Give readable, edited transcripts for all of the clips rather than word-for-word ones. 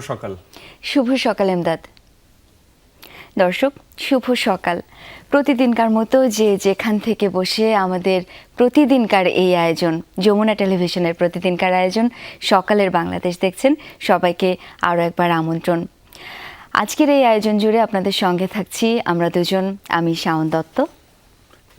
সকাল। শুভ সকাল এমদাদ। দর্শক, শুভ সকাল। প্রতিদিনকার মতো যে যেখান থেকে বসে আমাদের প্রতিদিনকার এই আয়োজন, যমুনা টেলিভিশনের প্রতিদিনকার আয়োজন সকালের বাংলাদেশ দেখছেন, সবাইকে আরও একবার আমন্ত্রণ। আজকের এই আয়োজন জুড়ে আপনাদের সঙ্গে থাকছি আমরা দুজন, আমি শাওন দত্ত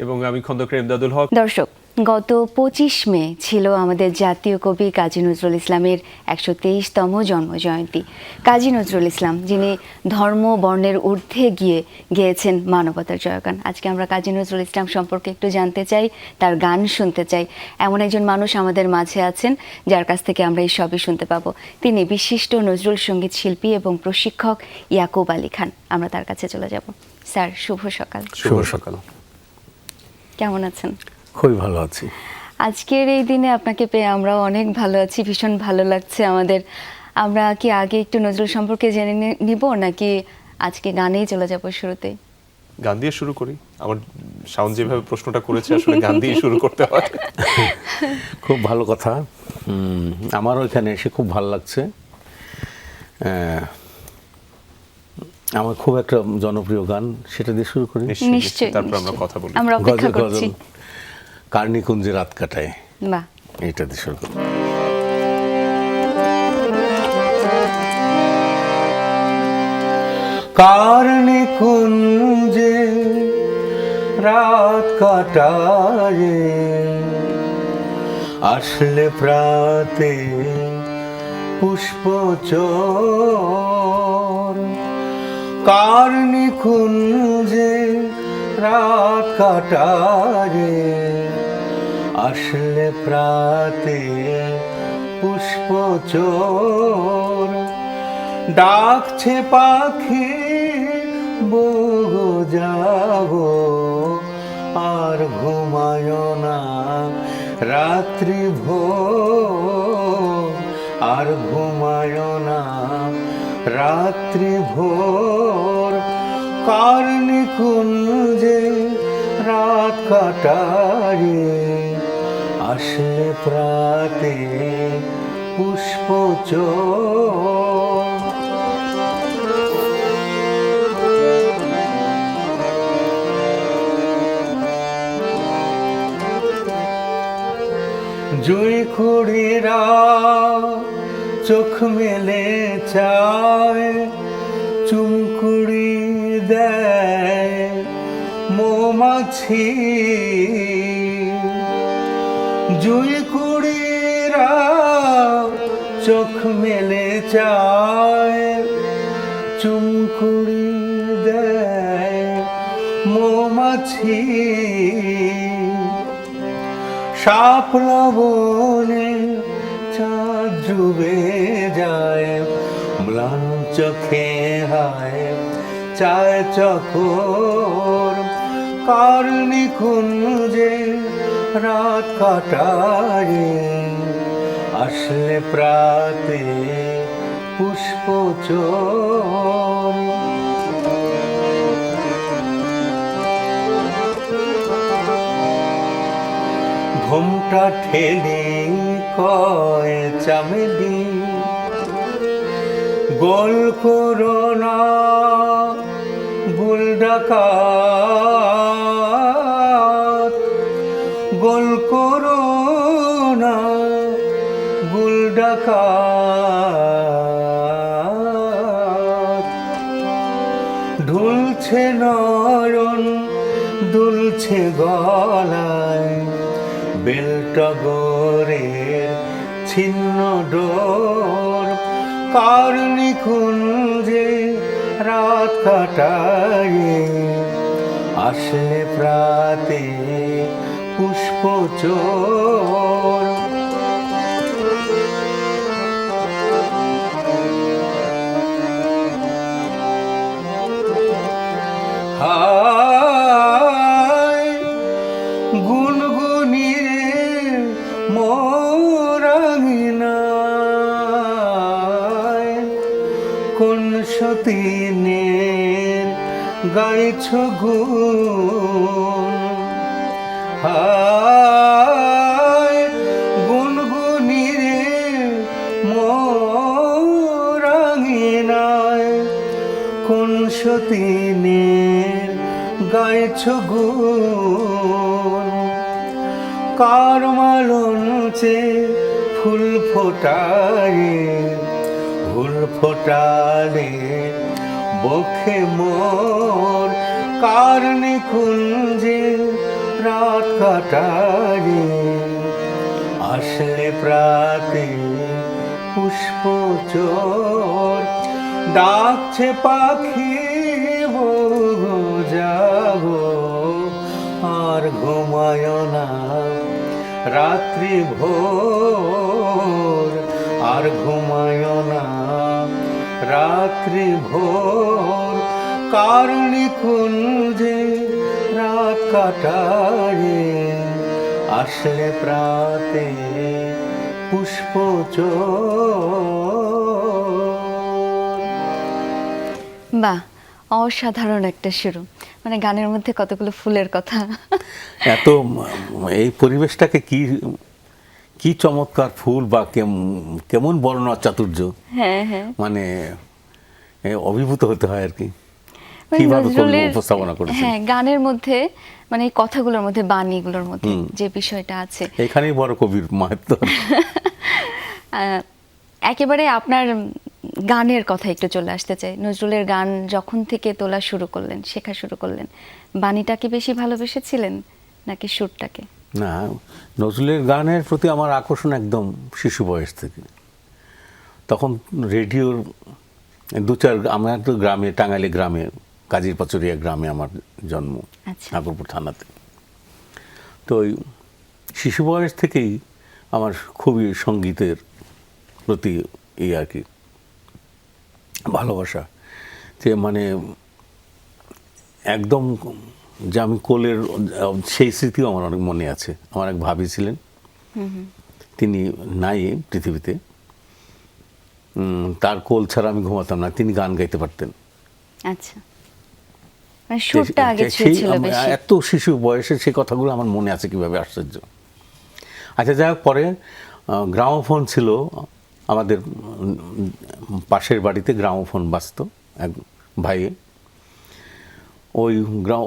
এবং আমি খন্দকার এমদাদুল হক। দর্শক, গত 25 মে ছিল আমাদের জাতীয় কবি কাজী নজরুল ইসলামের 123তম জন্মজয়ন্তী। কাজী নজরুল ইসলাম, যিনি ধর্ম বর্ণের ঊর্ধ্বে গিয়ে গেয়েছেন মানবতার জয়গান। আজকে আমরা কাজী নজরুল ইসলাম সম্পর্কে একটু জানতে চাই, তার গান শুনতে চাই। এমন একজন মানুষ আমাদের মাঝে আছেন যার কাছ থেকে আমরা এই সবই শুনতে পাবো। তিনি বিশিষ্ট নজরুল সঙ্গীত শিল্পী এবং প্রশিক্ষক ইয়াকুব আলী খান। আমরা তার কাছে চলে যাব। স্যার, শুভ সকাল। শুভ সকাল। কেমন আছেন? খুবই ভালো আছি। আজকের এই দিনে আপনাকে পেয়ে আমরাও অনেক ভালো আছি, ভীষণ ভালো লাগছে আমাদের। আমরা কি আগে একটু নজরুল সম্পর্কে জেনে নিব, নাকি আজকে গানেই চলে যাব শুরুতেই? গান দিয়ে শুরু করি। আমার শাওন যেভাবে প্রশ্নটা করেছে, আসলে গান দিয়ে শুরু করতে হয়। খুব ভালো কথা। আমারও এখানে এসে খুব ভালো লাগছে। আমার খুব একটা জনপ্রিয় গান, সেটা দিয়ে শুরু করি। নিশ্চয়ই, তারপর আমরা কথা বলি। আমরা অপেক্ষা করছি। কার্নিকুঞ্জে রাত কাটায়, বাহ, এটা দিয়ে শুরু করি। কার্নিকুঞ্জে রাত কাটায়, আসলে প্রাতে পুষ্পচর। কার্নিকুঞ্জে রাত কাটায়, আসলে প্রাতে পুষ্পচর। ডাকছে পাখি বগো যাগো, আর ঘুমায় না রাত্রি ভোর, আর ঘুমায় না রাত্রি ভোর। কার্নিকুঞ্জে রাত কাটায়, আসলে প্রাতে পুষ্পচর। জুই কুড়িরা চোখ মেলে চায়, চুমকুড়ি দেয় মৌমাছি। জুই কুড়িরা চোখ মেলে চায়, চুমকুড়ি দেয় মৌমাছি। সাপ লবণে চাঁদ ডুবে যায়, ম্লান চোখে হায় চায় চকর। কার্নিকুঞ্জে রাত কাটায়, আসলে প্রাতে পুষ্পচর। ঘোমটা ঠেলে কয় চামেলি, গোল করোনা গুল ডাকাত। গোল করোনা গুল ডাকাত। ঢুলছে নয়ন দুলছে গলায়, বেলটগরের ছিন্ন ডোর। কার্নিকুঞ্জে রাত কাটায়, আসলে প্রাতে পুষ্পচর। হায় গুনগুনি মোরাঙিনায়, কোন সতীনের গাইছ গুণ। হায় গুনগুনি রে মোরাঙিনায়, কোন সতীনের গাইছ গুণ, কার মালঞ্চে ফুল ফোটারে, ফুল ফোটালে বক্ষে মোর, কার নিকুঞ্জে রাত কাটারে, আসলে প্রাতে পুষ্প চোর, ডাকছে পাখি বগো যাগো, আর ঘুমায় না রাত্রি ভোর, আর ঘুমায় না রাত্রি ভোর, কারণে কুঞ্জে রাত কাটারে, আসলে প্রাতে পুষ্প বাহ, অসাধারণ একটা শুরু। মানে গানের মধ্যে কতগুলো ফুলের কথা। এত এই পরিবেশটাকে কি কি চমৎকার ফুল বা কেমন বর্ণনা চাতুর্য, হ্যাঁ হ্যাঁ, মানে অভিভূত হতে হয় আর কি, মানে কিভাবে নজরুলের উপস্থাপনা করেছেন। হ্যাঁ, গানের মধ্যে মানে এই কথাগুলোর মধ্যে, বাণীগুলোর মধ্যে যে বিষয়টা আছে, এখানেই বড় কবির মাহাত্ম্য। একেবারে আপনার গানের কথা একটু চলে আসতে চাই। নজরুলের গান যখন থেকে তোলা শুরু করলেন, শেখা শুরু করলেন, বাণীটাকে বেশি ভালোবেসেছিলেন নাকি সুরটাকে? না, নজরুলের গানের প্রতি আমার আকর্ষণ একদম শিশু বয়স থেকে। তখন রেডিওর আমার তো গ্রামে, টাঙ্গাইলে গ্রামে, কাজীর পাচুরিয়া গ্রামে আমার জন্ম, আচ্ছা। নাগরপুর থানাতে। তো ওই শিশু বয়স থেকেই আমার খুবই সঙ্গীতের প্রতি আর কি ভালোবাসা, যে মানে একদম যে আমি কোলের সেই স্মৃতিও আমার অনেক মনে আছে। আমার এক ভাবি ছিলেন, তিনি নাই পৃথিবীতে, তার কোল ছাড়া আমি ঘুমাতাম না, তিনি গান গাইতে পারতেন। আচ্ছা, মানে সুরটা আগে ছিল বেশি। এত শিশু বয়সে সেই কথাগুলো আমার মনে আছে, কিভাবে আশ্চর্য। আচ্ছা, যাই হোক, পরে গ্রামোফোন ছিল আমাদের পাশের বাড়িতে, গ্রামোফোন বাজত এক ভাইয়ে।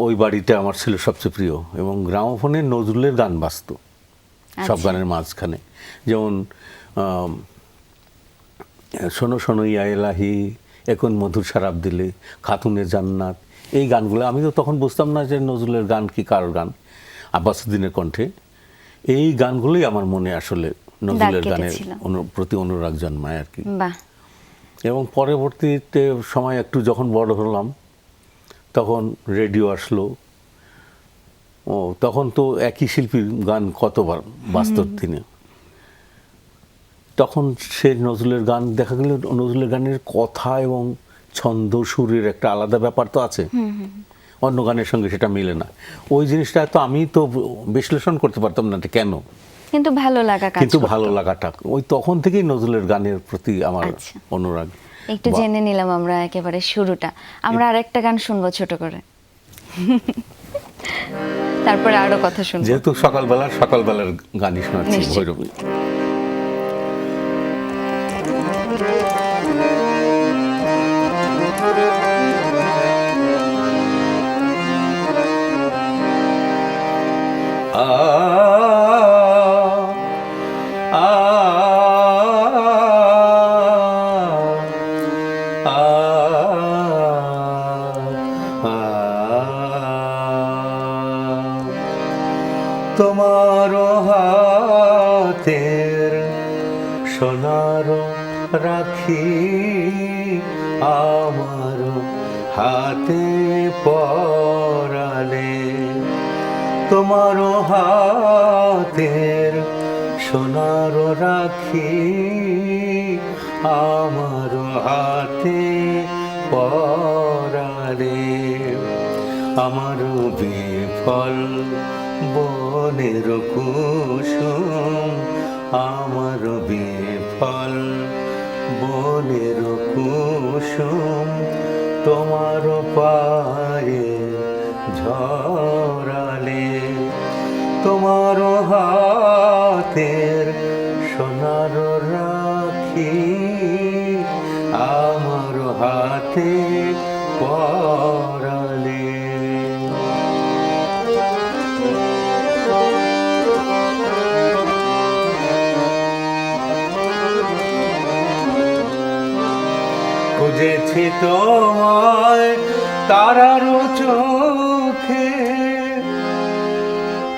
ওই বাড়িটা আমার ছিল সবচেয়ে প্রিয়, এবং গ্রামোফোনে নজরুলের গান বাজত সব গানের মাঝখানে। যেমন শোনো শোনো ইয়া এলাহি, এখন মধুর শরাব দিলে, খাতুনে জান্নাত, এই গানগুলো আমি তো তখন বুঝতাম না যে নজরুলের গান কি কারোর গান, আব্বাসুদ্দিনের কণ্ঠে। এই গানগুলোই আমার মনে আসলে নজরুলের গানের প্রতি অনুরাগ জন্মায় আর কি। এবং পরবর্তীতে সময় একটু যখন বড় হলাম, তখন রেডিও আসলো। তখন তো একই শিল্পীর গান কতবার বাস্তব তিনি, তখন সে নজরুলের গান দেখা গেল, নজরুলের গানের কথা এবং ছন্দ সুরের একটা আলাদা ব্যাপার তো আছে, অন্য গানের সঙ্গে সেটা মিলে না। ওই জিনিসটা তো আমি তো বিশ্লেষণ করতে পারতাম না কেন, কিন্তু ভালো লাগাটা ওই তখন থেকেই নজরুলের গানের প্রতি আমার অনুরাগ। একটু জেনে নিলাম আমরা একেবারে শুরুটা। আমরা আরেকটা গান শুনবো ছোট করে, তারপরে আরো কথা শুনবো। যেহেতু সকালবেলার গানই শোনাচ্ছি, ভৈরবী। তোমার হাতের সোনার রাখি আমার হাতে পরালে, তোমার হাতের সোনার রাখি আমার হাতে পরালে, আমার বিফল বনের কুসুম, আমার বিফল বনের কুসুম, তোমার পায়ে ঝরালে, তোমার হাতের সোনার রাখি আমার হাতে পরালে। খুঁজেছি তোমায় তারার চোখে,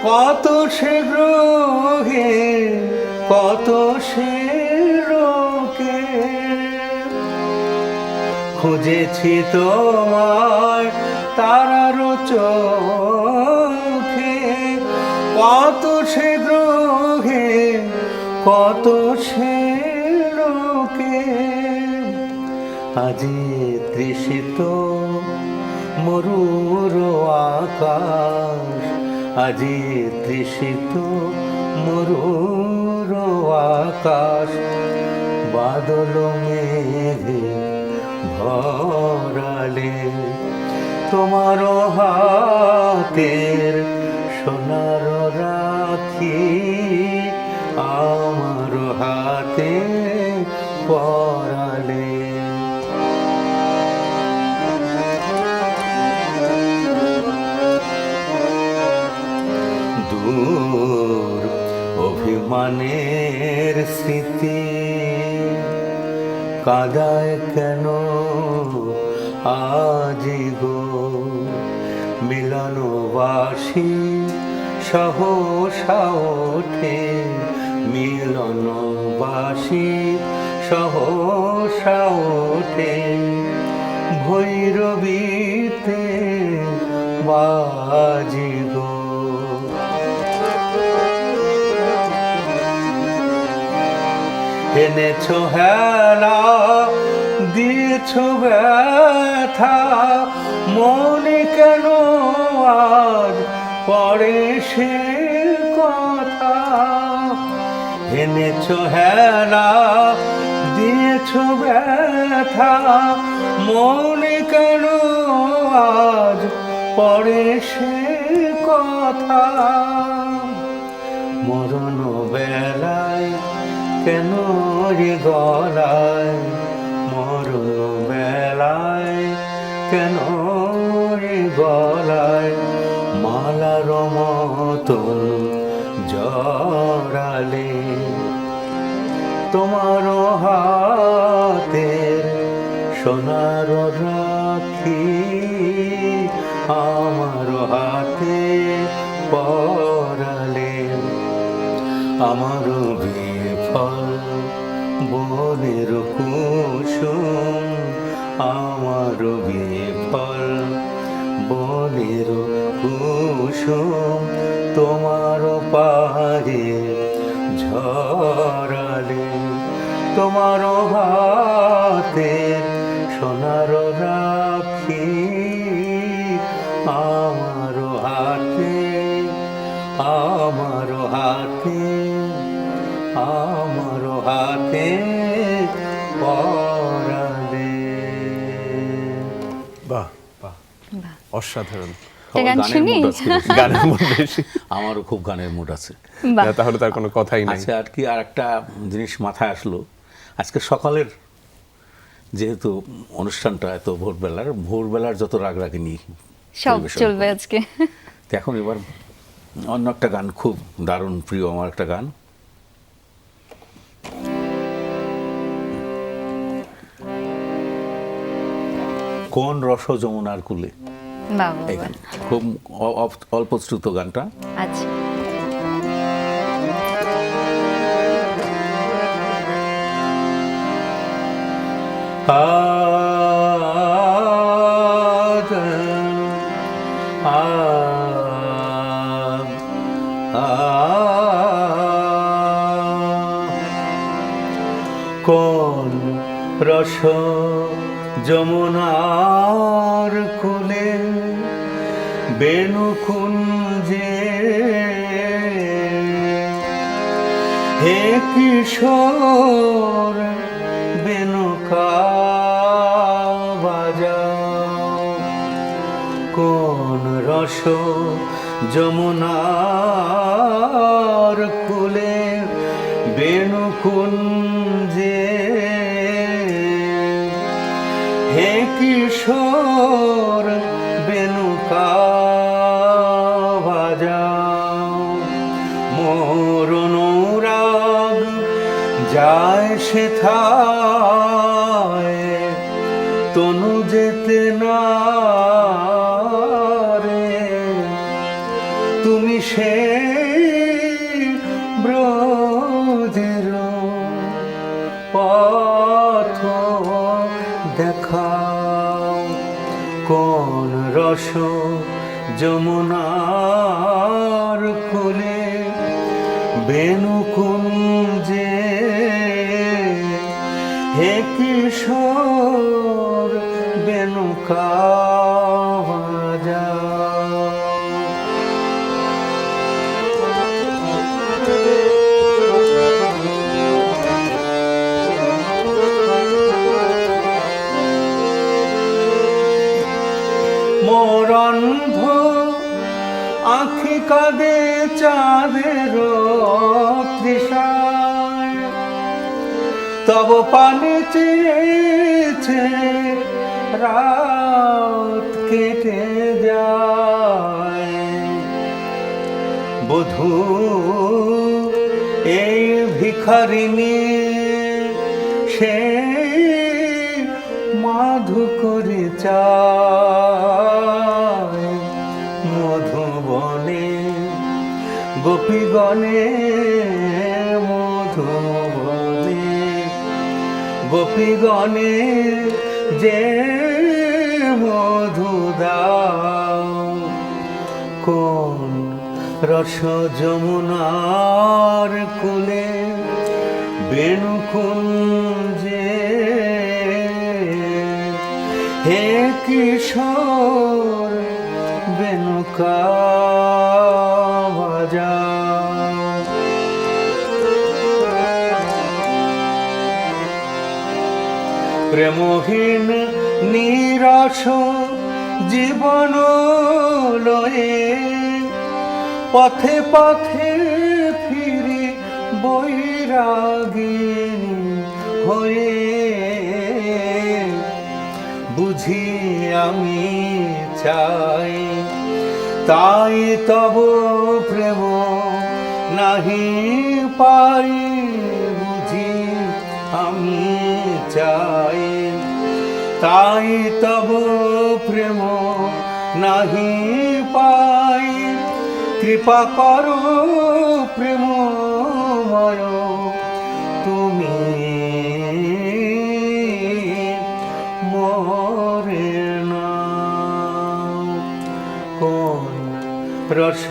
কত সে গ্রহে কত সে রোকে। খুঁজেছি তোমায় তারার চোখে, কত সে গ্রহে কত সে রোকে। আজি তৃষিত মরুর আকাশ, আজি তৃষিত মরুর আকাশ, বাদল মেঘে ভরালে। তোমার হাতের সোনার রাখি আমার হাতে পরালে। দূর অভিমানের স্মৃতি কাদায় কেন আজি গো। মিলনবাসী সহসা ওঠে, মিলনবাসী সহসা ওঠে। ভৈরবীতে বাজি গো। এনেছো হেলা দিয়েছো ব্যথা, মনে কেন আজ পড়ে সে কথা। এনেছো হেলা দিয়েছো ব্যথা, মনে কেন আজ পড়ে সে কথা। মরণ বেলায় কেন রে গলায়, মরণ বেলায় কেন রে গলায় মালার মতন জড়ালে। তোমার হাতের সোনার রাখি আমার হাতে পরালে। আমার বিফল বনের কুসুম, আমার বিফল বনের কুসুম, তোমার পায়ে ঝরালে। তোমার হাতের সোনার রাখি আমার হাতে, আমার হাতে, আমার হাতে পরালে। বাহ বাহ, অসাধারণ। একটা গান শুনি? গানের মুড বেশি। আমারও খুব গানের মুড আছে। বাহ। না, তাহলে তার কোনো কথাই নাই। আচ্ছা, আর কি আর একটা জিনিস মাথায় আসলো, আজকে সকালের যেহেতু অনুষ্ঠানটা এত ভোরবেলার যত রাগরাগিনী সব পরিবেশন চলবে করবে। আজকে। তো এখন এবার অন্য একটা গান খুব দারুণ প্রিয় আমার একটা গান, কোন রস যমুনার কূলে। বাবা এই গান খুব অল্প শ্রুত গানটা। আচ্ছা, কোন রস যমুনার কূলে বেণু কুঞ্জে, হে কিশোর বেনুকা বাজাও। কোন রস যমুনার কূলে বেণু কুঞ্জে, হে কিশোর রে তুমি সেই ব্রজের পথ দেখাও, কোন রস যমুনার কোলে বেনু কুঞ্জে, হে কিশোর বেনু বাজাও। মোর অন্ধ আখি কাঁদে চাঁদের তৃষায়, তব পানে চেয়েছে রাত কেটে যায়। বধূ এই ভিখারিণী সে মাধু করে চায়, মধুবনে গোপীগণে, মধুবনে গোপীগণে যে মধু দাও, কোন রস যমুনার কূলে বেণু কুঞ্জে, হে কিশোর বেণু বাজাও। প্রেমহীন নিরাশ জীবন লয়ে পথে পথে ফিরি বৈরাগিনী হয়ে, বুঝি আমি চাই তাই তব প্রেম নাহি পাই, বুঝি আমি চাই তাই তব প্রেম নাহি পাই। কৃপা করো প্রেমময় তুমি মোরে নাও, কোন রস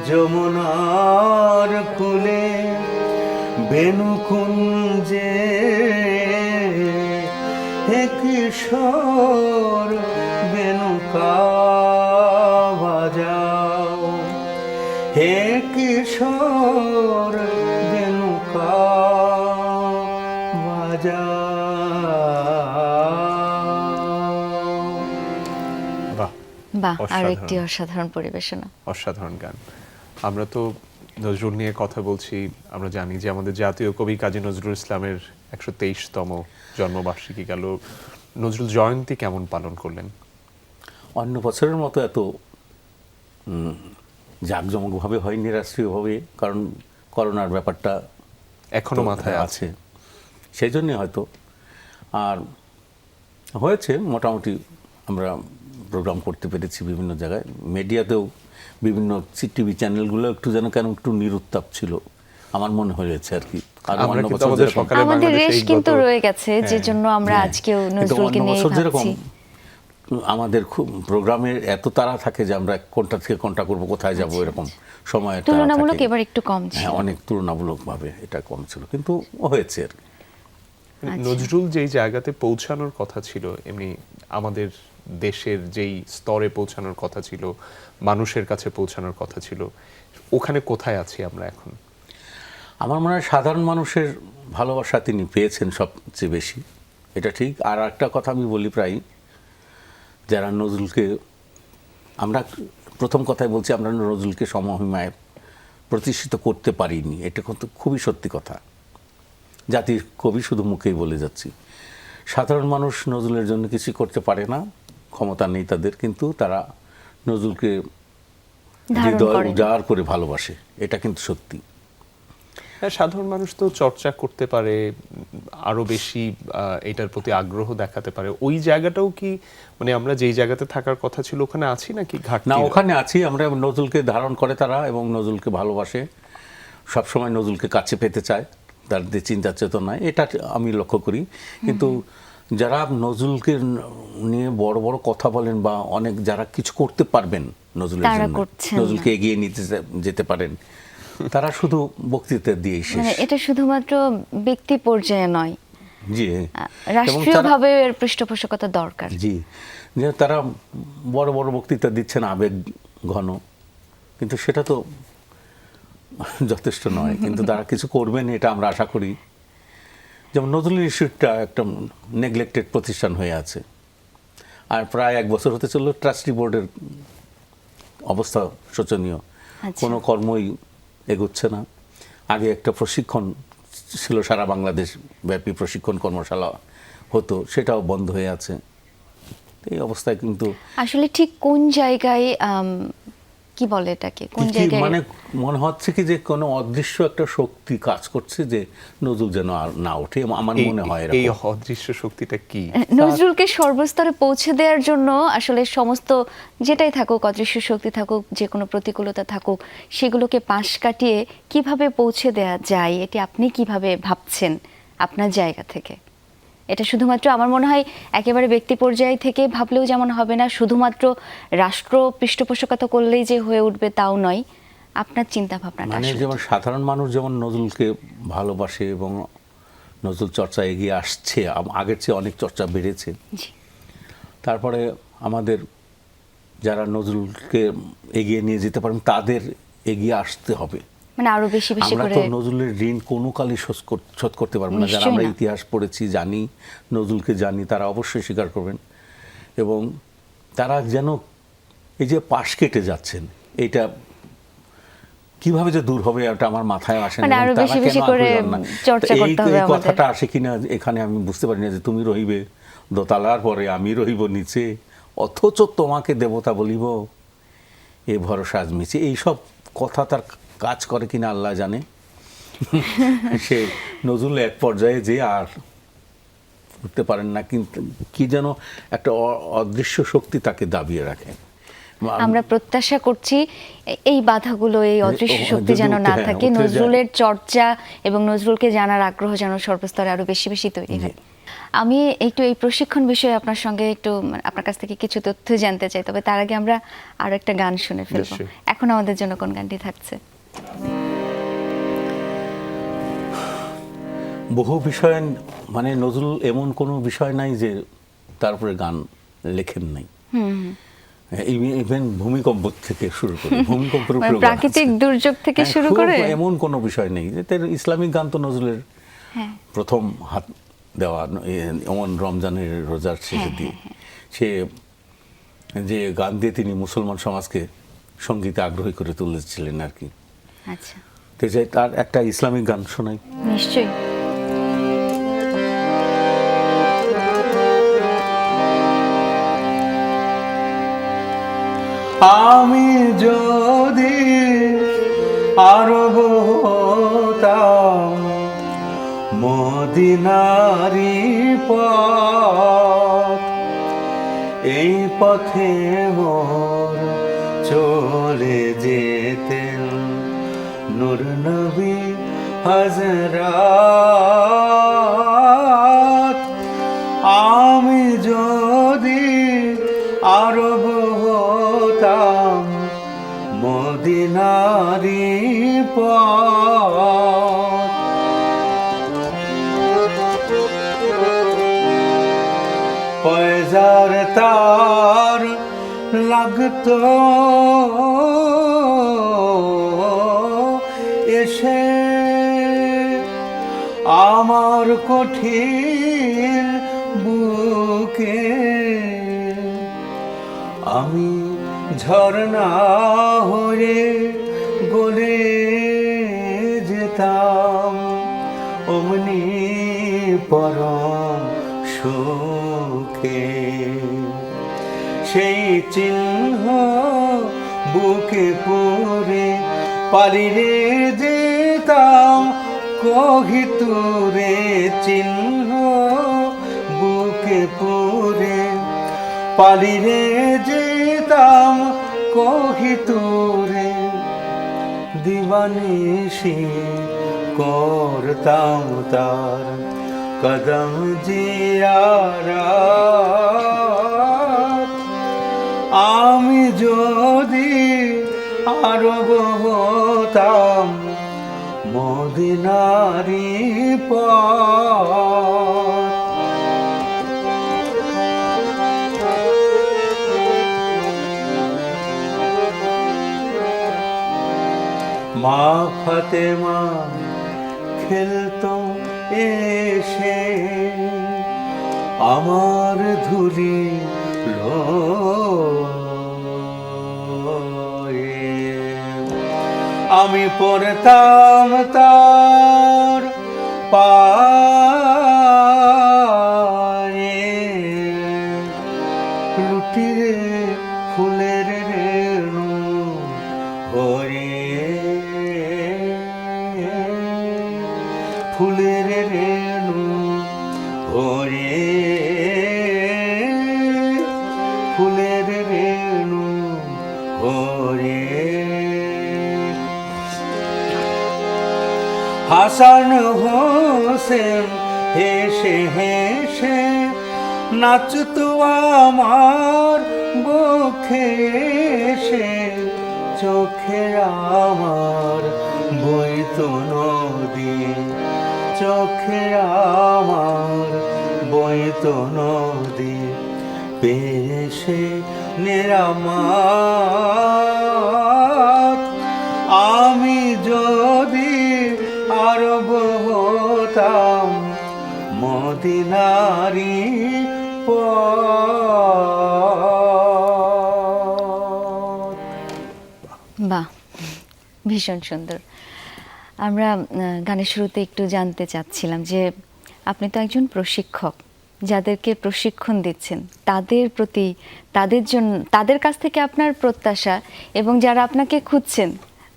যমুনার কূলে বেণু কুঞ্জে, হে কিশোর বেণু বাজাও, হে কিশোর বেণু বাজাও। বাহ, বাহ, আর অসাধারণ। একটি অসাধারণ পরিবেশনা। অসাধারণ গান। আমরা তো নজরুল নিয়ে কথা বলছি, আমরা জানি যে আমাদের জাতীয় কবি কাজী নজরুল ইসলামের 123তম জন্মবার্ষিকী গেল। নজরুল জয়ন্তী কেমন পালন করলেন? অন্য বছরের মতো এত জাঁকজমকভাবে হয়নি, রাষ্ট্রীয়ভাবে, কারণ করোনার ব্যাপারটা এখনো মাথায় আছে। সেই জন্যে হয়তো। আর হয়েছে মোটামুটি, আমরা প্রোগ্রাম করতে পেরেছি বিভিন্ন জায়গায়, মিডিয়াতেও বিভিন্ন টিভি চ্যানেলগুলো একটু যেন কেন একটু নিরুত্তাপ ছিল আমার মনে হয়েছে আর কি। আর আমরা অন্য কিন্তু বছর আমাদের যেরকম- সকালে আমাদের বাংলাদেশে রেশ এই কিন্তু গত- রয়ে গেছে, যে জন্য আমরা হ্যাঁ, আজকেও কিন্তু নজরুলকে অন্য নিয়ে বছর যেরকম ভাবছি। আমাদের খুব প্রোগ্রামের এত তাড়া থাকে যে আমরা কোনটা থেকে কোনটা করবো, কোথায় যাবো, এরকম সময় তুলনামূলক এবার একটু কম ছিল। হ্যাঁ, অনেক তুলনামূলকভাবে এটা কম ছিল, কিন্তু হয়েছে আর কি। নজরুল যেই জায়গাতে পৌঁছানোর কথা ছিল, এমনি আমাদের দেশের যেই স্তরে পৌঁছানোর কথা ছিল, মানুষের কাছে পৌঁছানোর কথা ছিল, ওখানে কোথায় আছি আমরা এখন? আমার মনে হয় সাধারণ মানুষের ভালোবাসা তিনি পেয়েছেন সবচেয়ে বেশি, এটা ঠিক। আর একটা কথা আমি বলি প্রায়, যারা নজরুলকে, আমরা প্রথম কথায় বলছি আমরা নজরুলকে সমহিমায় প্রতিষ্ঠিত করতে পারিনি, এটা কিন্তু খুবই সত্যি কথা। জাতির কবি শুধু মুখেই বলে যাচ্ছি। সাধারণ মানুষ নজরুলের জন্য কিছু করতে পারে না, ক্ষমতা নেই তাদের, কিন্তু তারা নজরুলকে ধারণ হৃদয় করেন। উজাড় করে ভালোবাসে, এটা কিন্তু সত্যি। হ্যাঁ, সাধারণ মানুষ তো চর্চা করতে পারে, আরো বেশি এটার প্রতি আগ্রহ দেখাতে পারে। ওই জায়গাটাও কি মানে আমরা যেই জায়গাতে থাকার কথা ছিল ওখানে আছি নাকি ঘাটতি? না, ওখানে আছি আমরা। নজরুলকে ধারণ করে তারা এবং নজরুলকে ভালোবাসে, সবসময় নজরুলকে কাছে পেতে চায়, তাদের চিন্তা চেতনায়, এটা আমি লক্ষ্য করি। কিন্তু যারা নজরুলকে নিয়ে বড় বড় কথা বলেন বা অনেক যারা কিছু করতে পারবেন নজরুলের তারা জন্য, করছেন নজরুলকে এগিয়ে নিতে যেতে পারেন, তারা শুধু বক্তৃতা দিয়েই শেষ। মানে এটা শুধুমাত্র ব্যক্তি পর্যায়ে নয়, জি, রাষ্ট্রীয়ভাবে এর পৃষ্ঠপোষকতা দরকার। জি, যে তারা বড় বড় বক্তৃতা দিচ্ছেন আবেগ ঘন, কিন্তু সেটা তো যথেষ্ট নয়। কিন্তু তারা কিছু করবেন এটা আমরা আশা করি। যেমন নজরুল ইনস্টিটিউটটা একটা নেগলেক্টেড প্রতিষ্ঠান হয়ে আছে, আর প্রায় 1 বছর হতে চললো ট্রাস্টি বোর্ডের অবস্থা শোচনীয়, আচ্ছা। কোনো কর্মই এগোচ্ছে না। আগে একটা প্রশিক্ষণ ছিল, সারা বাংলাদেশ ব্যাপী প্রশিক্ষণ কর্মশালা হতো, সেটাও বন্ধ হয়ে আছে। এই অবস্থায় কিন্তু আসলে ঠিক কোন জায়গায় কি বলে এটাকে, কোন জায়গায় মানে মনে হচ্ছে কি যে কোনো অদৃশ্য একটা শক্তি কাজ করছে যে নজরুল যেন আর না ওঠে, আমার মনে হয় এই এরকম। অদৃশ্য শক্তিটা কি? নজরুলকে সর্বস্তরে পৌঁছে দেওয়ার জন্য আসলে সমস্ত যেটাই থাকুক, অদৃশ্য শক্তি থাকুক, যে কোনো প্রতিকূলতা থাকুক, সেগুলোকে পাশ কাটিয়ে কিভাবে পৌঁছে দেওয়া যায়, এটি আপনি কিভাবে ভাবছেন আপনার জায়গা থেকে? এটা শুধুমাত্র আমার মনে হয় একেবারে ব্যক্তি পর্যায় থেকে ভাবলেও যেমন হবে না, শুধুমাত্র রাষ্ট্র পৃষ্ঠপোষকতা করলেই যে হয়ে উঠবে তাও নয়। আপনার চিন্তা ভাবনাটা মানে আসলে যেমন সাধারণ মানুষ যেমন নজরুলকে ভালোবাসে এবং নজরুল চর্চা এগিয়ে আসছে, আগের চেয়ে অনেক চর্চা বেড়েছে। জি। তারপরে আমাদের যারা নজরুলকে এগিয়ে নিয়ে যেতে পারেন তাদের এগিয়ে আসতে হবে। মানে আরো বেশি বেশি আমরা করে। তো নজরুলের ঋণ কোনো কালই শোধ করতে পারবো না। যারা নিশ্চয়ই আমরা না। ইতিহাস পড়েছি, জানি, নজরুলকে জানি, তারা অবশ্যই স্বীকার করবেন। এবং তারা যেন এই যে পাশ কেটে যাচ্ছেন, এটা কিভাবে যে দূর হবে এটা আমার মাথায় আসে না। মানে আরো এবং তারা বেশি বেশি কেন করে আগ্রহী হন না? চর্চা তো করতে হবে এই আমাদের। কথাটা আসে কিনা এখানে আমি বুঝতে পারি না, যে তুমি রহিবে দোতলার পরে আমি রহিব নিচে, অথচ তোমাকে দেবতা বলিব এ ভরসা আজ মিছে। এইসব কথা তার কাজ করে কিনা আল্লাহ জানে। সে নজরুল এক পর্যায়ে যে আর উঠতে পারেন না, কিন্তু কি যেন একটা অদৃশ্য শক্তি তাকে দাবিয়ে রাখে। আমরা প্রত্যাশা করছি এই বাধাগুলো, এই অদৃশ্য শক্তি যদি যেন না উঠে থাকে, যায়। নজরুলের চর্চা এবং নজরুলকে জানার আগ্রহ যেন সর্বস্তরে আরো বেশি বেশি তৈরি হয়। আমি একটু এই প্রশিক্ষণ বিষয়ে আপনার সঙ্গে একটু আপনার কাছ থেকে কিছু তথ্য জানতে চাই, তবে তার আগে আমরা আরো একটা গান শুনে ফেলবো। নিশ্চয়ই। এখন আমাদের জন্য কোন গানটি থাকছে? বহু বিষয়, মানে নজরুল এমন কোনো বিষয় নাই যে তারপরে গান লেখেন নাই। ইভেন ভূমিকম্প থেকে শুরু করে, ভূমিকম্পের মানে উপরেও গান প্রাকৃতিক আছে। দুর্যোগ থেকে হ্যাঁ, শুরু খুব করে এমন কোনো বিষয় নেই যে তার ইসলামিক গান তো নজরুলের হ্যাঁ প্রথম হাত দেওয়া, এমন রমজানের রোজার শেষে দিয়ে সে যে গান দিয়ে তিনি মুসলমান সমাজকে সঙ্গীতে আগ্রহী করে তুলেছিলেন আর কি। আচ্ছা, তো যে তার একটা ইসলামিক গান শোনাই। নিশ্চয়ই। আমি যদি আরব হতাম মদিনারি পথ, এই পথে মোর চলে যেতেন নূর নবী হযরত। আমি যদি আরব হতাম মদিনারি পথ, পয়জার তার লাগতো এসে আমার কঠিন বুকে, আমি ঝরনা হয়ে গলে যেতাম অমনি পরম সুখে। সেই চিহ্ন বুকে পরে পালিয়ে যেতাম কহিতুরে চিহ্ন বুকে পরে পালিরে যেতাম কহিতুরে দিবানিশি করতাম তার কদম জিয়ারাত আমি যদি আরব হতাম মদিনারি পথ মা ফাতেমা খেলতো এসে আমার ধুলি লয়ে। আমি পড়তাম তার পায়ে লুটিরে ফুলের রেণু হরে ফুলের রেণু হরে ফুলের রেণু হরে হাসান হোসেন হেসে হেসে নাচতো আমার বুকে এসে চোখে আমার বইতো নদী চোখে আমার বইতো নদী পেশে নিরামত আমি যদি আরব হতাম মদিনারি পথ। বাহ, ভীষণ সুন্দর। আমরা গানের শুরুতে একটু জানতে চাচ্ছিলাম যে আপনি তো একজন প্রশিক্ষক, যাদেরকে প্রশিক্ষণ দিচ্ছেন তাদের প্রতি, তাদের জন্য, তাদের কাছ থেকে আপনার প্রত্যাশা এবং যারা আপনাকে খুঁজছেন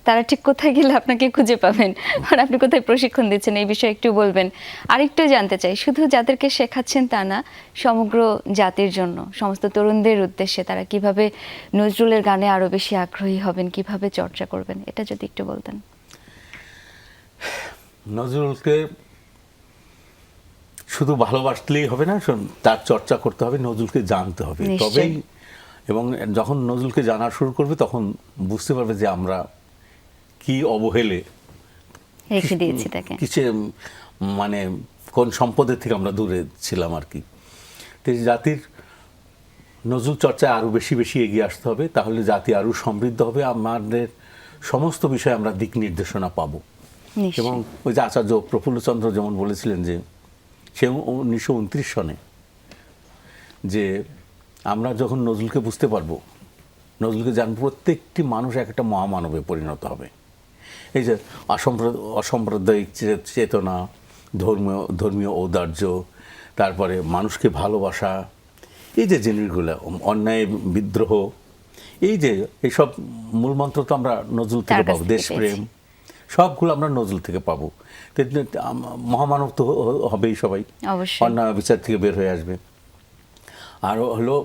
তারা ঠিক কোথায় গেলে আপনাকে খুঁজে পাবেন, আর আপনি কোথায় প্রশিক্ষণ দিচ্ছেন এই বিষয়ে একটু বলবেন। আরেকটু জানতে চাই, শুধু যাদেরকে শেখাচ্ছেন তা না, সমগ্র জাতির জন্য, সমস্ত তরুণদের উদ্দেশ্যে তারা কিভাবে নজরুলের গানে আরো বেশি আগ্রহী হবেন, কিভাবে চর্চা করবেন, এটা যদি একটু বলতেন। নজরুলকে শুধু ভালোবাসলেই হবে না, তার চর্চা করতে হবে, নজরুলকে জানতে হবে, নিশ্চয়ই। তবেই। এবং যখন নজরুলকে জানা শুরু করবে তখন বুঝতে পারবে যে আমরা কি অবহেলে রেখে দিয়েছি তাকে। কিছু মানে কোন সম্পদের থেকে আমরা দূরে ছিলাম আর কি। তো এই জাতির নজরুল চর্চায় আরও বেশি বেশি এগিয়ে আসতে হবে, তাহলে জাতি আরও সমৃদ্ধ হবে, আমাদের সমস্ত বিষয়ে আমরা দিক নির্দেশনা পাবো। নিশ্চয়ই। এবং ওই যে আচার্য প্রফুল্লচন্দ্র যেমন বলেছিলেন যে সে 1929 সনে যে আমরা যখন নজরুলকে বুঝতে পারবো, নজরুলকে জানবো, প্রত্যেকটি মানুষ একটা মহামানবে পরিণত হবে। এই যে অসাম্প্রদায়িক চেতনা, ধর্মীয় ঔদার্য, তারপরে মানুষকে ভালোবাসা, এই যে জিনিসগুলো, অন্যায় বিদ্রোহ, এই যে এইসব মূলমন্ত্র তো আমরা নজরুল থেকে পাবো, দেশপ্রেম, সবগুলো আমরা নজরুল থেকে পাবো। মহামানব তো হবেই সবাই, অবশ্যই। অন্যায় বিচার থেকে বের হয়ে আসবে। আর হলো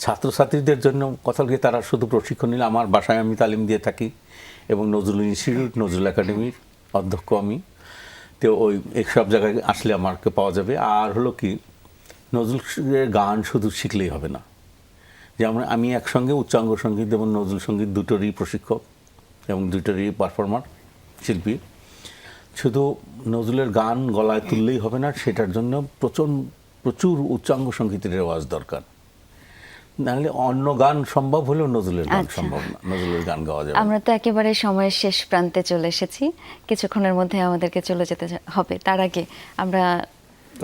ছাত্রছাত্রীদের জন্য কথা বলি, তারা শুধু প্রশিক্ষণ নিলে, আমার বাসায় আমি তালিম দিয়ে থাকি এবং নজরুল ইনস্টিটিউট, নজরুল একাডেমির অধ্যক্ষ আমি, তো ওই সব জায়গায় আসলে আমাকে পাওয়া যাবে। আর হলো কি, নজরুলের গান শুধু শিখলেই হবে না, যেমন আমি একসঙ্গে উচ্চাঙ্গ সঙ্গীত এবং নজরুল সঙ্গীত দুটোরই প্রশিক্ষক এবং দুটোরই পারফর্মার শিল্পী। শুধু নজরুলের গান গলায় তুললেই হবে না, সেটার জন্য প্রচুর উচ্চাঙ্গ সঙ্গীতের রেওয়াজ দরকার, নাহলে অন্য গান সম্ভব হলেও নজরুলের গান সম্ভব না, নজরুলের গান গাওয়া যাবে। আমরা তো একেবারে সময়ের শেষ প্রান্তে চলে এসেছি, কিছুক্ষণের মধ্যে আমাদেরকে চলে যেতে হবে। তার আগে আমরা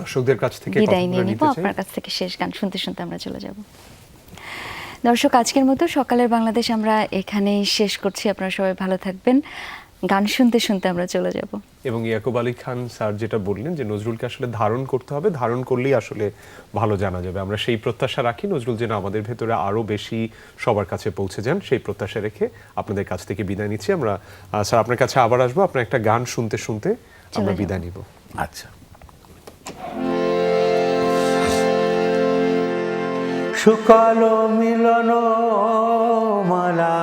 দর্শকদের কাছ থেকে বিদায় নিয়ে নিব, আপনার কাছ থেকে শেষ গান শুনতে শুনতে আমরা চলে যাব। দর্শক, আজকের মতো সকালের বাংলাদেশ আমরা এখানেই শেষ করছি। আপনারা সবাই ভালো থাকবেন, গান শুনতে শুনতে আমরা চলে যাব। এবং ইয়াকুব আলী খান স্যার যেটা বললেন যে নজরুলকে আসলে ধারণ করতে হবে, ধারণ করলেই আসলে ভালো জানা যাবে। আমরা সেই প্রত্যাশা রাখি, নজরুল যেন আমাদের ভেতরে আরো বেশি সবার কাছে পৌঁছে যান, সেই প্রত্যাশা রেখে আপনাদের কাছ থেকে বিদায় নিচ্ছি আমরা। স্যার, আপনার কাছে আবার আসবো, আপনার একটা গান শুনতে শুনতে আমরা যাবো। বিদায় নিব। আচ্ছা। শুকালো মিলন মালা,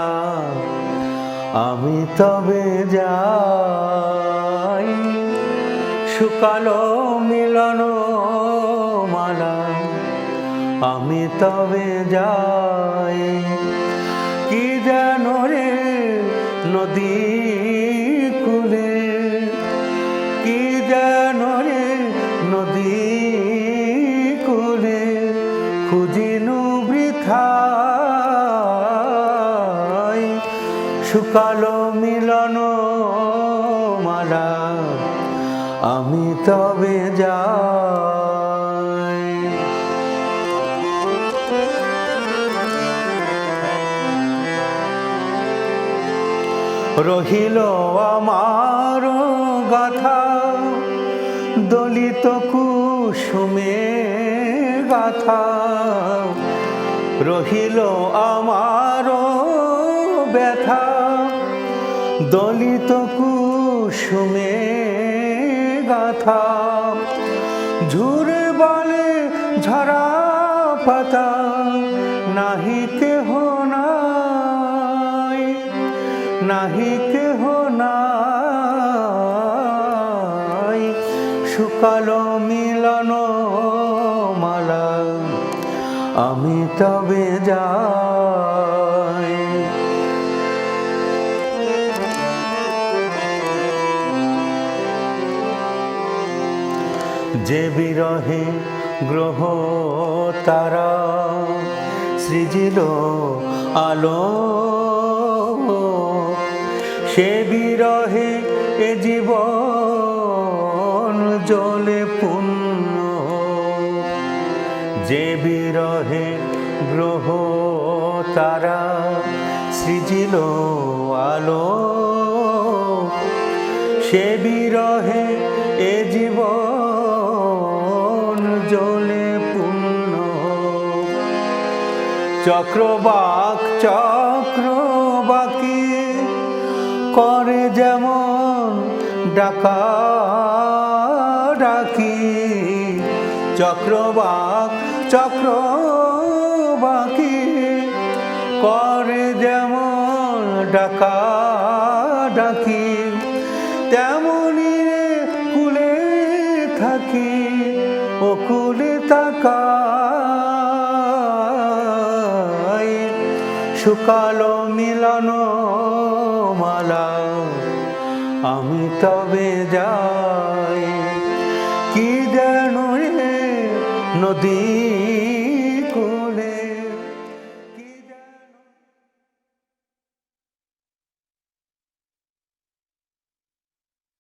আমি তবে যাই। শুকালো মিলন মালা, আমি তবে যাই। কি যেন রে নদী কূলে, কি যেন রে নদী কূলে, খুঁজিনু বৃথায়। শুকালো মিলন মালা, আমি তবে যাই। রহিল আমার গাথা দলিত কুসুমে গাথা, রহিল আমার ব্যথা দলিত কুসুমে গাথা। ঝুরে বলে ঝরা পাতা, নাহি কেহ নাই, নাহি কেহ নাই। শুকালো মিলন মালা, আমি তবে যাই। যে বিরহে গ্রহ তারা সৃজিল আলো, সে বিরহে এ জীবন জলে পূর্ণ। যে বিরহে গ্রহ তারা সৃজিল আলো, সে বিরহে এ জীবন জলে পূর্ণ। চক্রবাক চক্রবাকি করে যেমন ডাকা ডাকি। চক্রবাক চক্রবাকি করে যেমন ডাকা ডাকি। তেমনি কুলে থাকি ও কুলে তাকাই। শুকালো মিলন মালা, আমি তবে যাই। কি যেন রে নদী